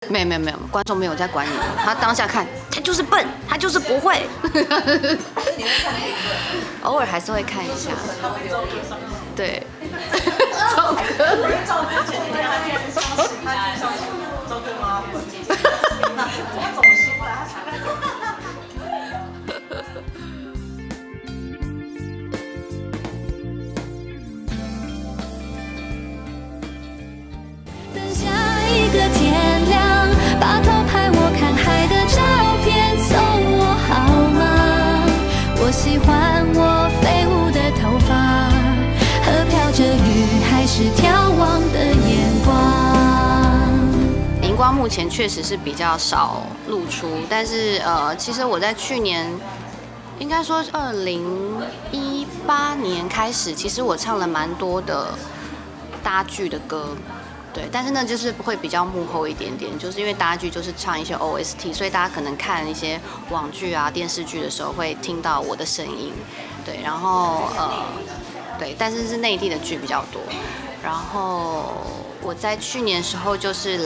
没有，观众没有在管你，他当下看，他就是笨，他就是不会。偶尔还是会看一下。对。赵哥吗？等下一个天亮，把偷拍我看海的照片送我好吗？我喜欢我飞舞的头发和飘着雨还是眺望的眼光。荧光目前确实是比较少露出，但是其实我在去年，应该说2018年开始，其实我唱了蛮多的搭剧的歌。对，但是呢，就是会比较幕后一点点，就是因为搭剧就是唱一些 OST， 所以大家可能看一些网剧啊、电视剧的时候会听到我的声音。对，然后对，但是是内地的剧比较多。然后我在去年的时候就是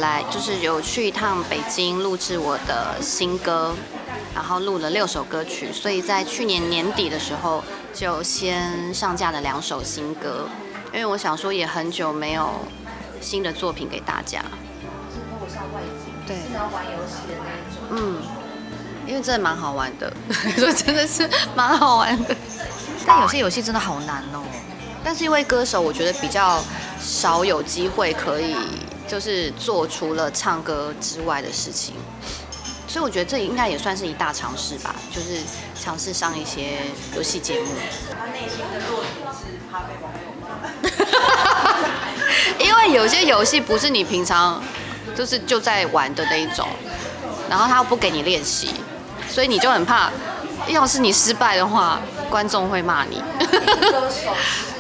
有去一趟北京录制我的新歌，然后录了6首歌曲，所以在去年年底的时候就先上架了2首新歌，因为我想说也很久没有新的作品给大家，是如果上外景，对，是要玩游戏的那一种。因为真的蛮好玩的，说真的是蛮好玩的。但有些游戏真的好难哦。但是因为歌手，我觉得比较少有机会可以就是做除了唱歌之外的事情，所以我觉得这应该也算是一大尝试吧，就是尝试上一些游戏节目。他内心的弱点是怕被网友骂。因为有些游戏不是你平常就在玩的那一种，然后他不给你练习，所以你就很怕，要是你失败的话，观众会骂你。歌手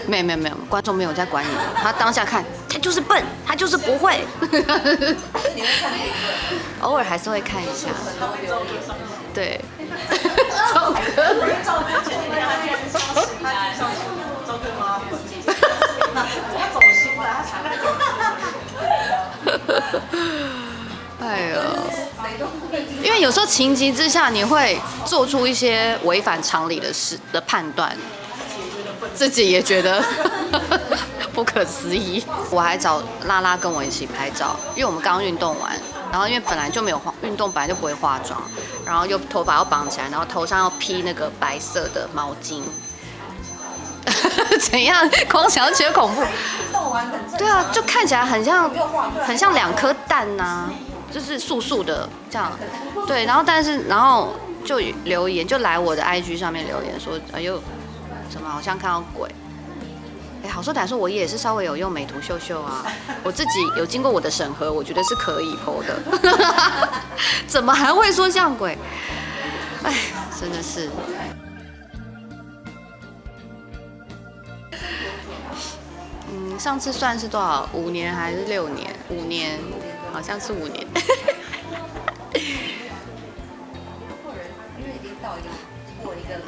没有，观众没有在管你，他当下看，他就是笨，他就是不会。你会看评论，偶尔还是会看一下。对。赵哥前几天他竟然是上赵哥吗？他走心了，他才哎呦，因为有时候情急之下，你会做出一些违反常理的判断，自己也觉得不可思议。我还找拉拉跟我一起拍照，因为我们刚运动完，然后因为本来就没有运动，本来就不会化妆，然后又头发要绑起来，然后头上要披那个白色的毛巾。怎样？光想觉得恐怖。动完很正常。对啊，就看起来很像2颗蛋呐、就是素素的这样。对，然后就留言，就来我的 IG 上面留言说，哎呦，怎么好像看到鬼？哎，好说歹说，我也是稍微有用美图秀秀啊，我自己有经过我的审核，我觉得是可以 po 的。怎么还会说像鬼？哎，真的是。上次算是多少？5年还是6年？5年，好像是5年。因为已经过一个坎，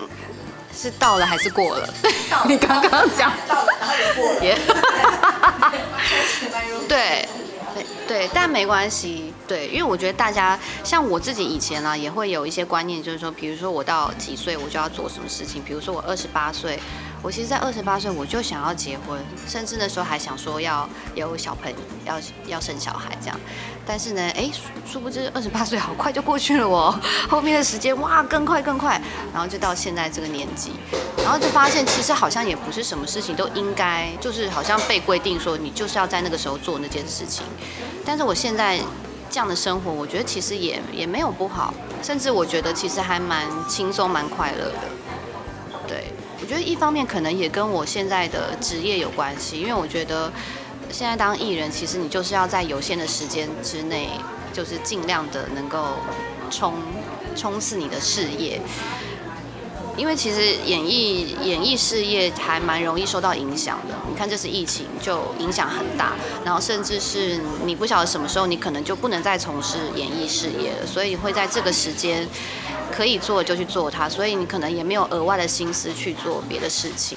是到了还是过了？你刚刚讲到了，然后也过了。也对，但没关系。对，因为我觉得大家像我自己以前啊，也会有一些观念，就是说，比如说我到几岁我就要做什么事情。比如说我28岁，我其实在28岁我就想要结婚，甚至那时候还想说要有小朋友，要生小孩这样。但是呢，殊不知28岁好快就过去了哦，后面的时间哇更快，然后就到现在这个年纪，然后就发现其实好像也不是什么事情都应该就是好像被规定说你就是要在那个时候做那件事情。但是我现在这样的生活，我觉得其实也没有不好，甚至我觉得其实还蛮轻松、蛮快乐的。对，我觉得一方面可能也跟我现在的职业有关系，因为我觉得现在当艺人，其实你就是要在有限的时间之内，就是尽量的能够冲刺你的事业。因为其实演艺事业还蛮容易受到影响的。你看这次疫情就影响很大，然后甚至是你不晓得什么时候你可能就不能再从事演艺事业了，所以会在这个时间可以做就去做它，所以你可能也没有额外的心思去做别的事情。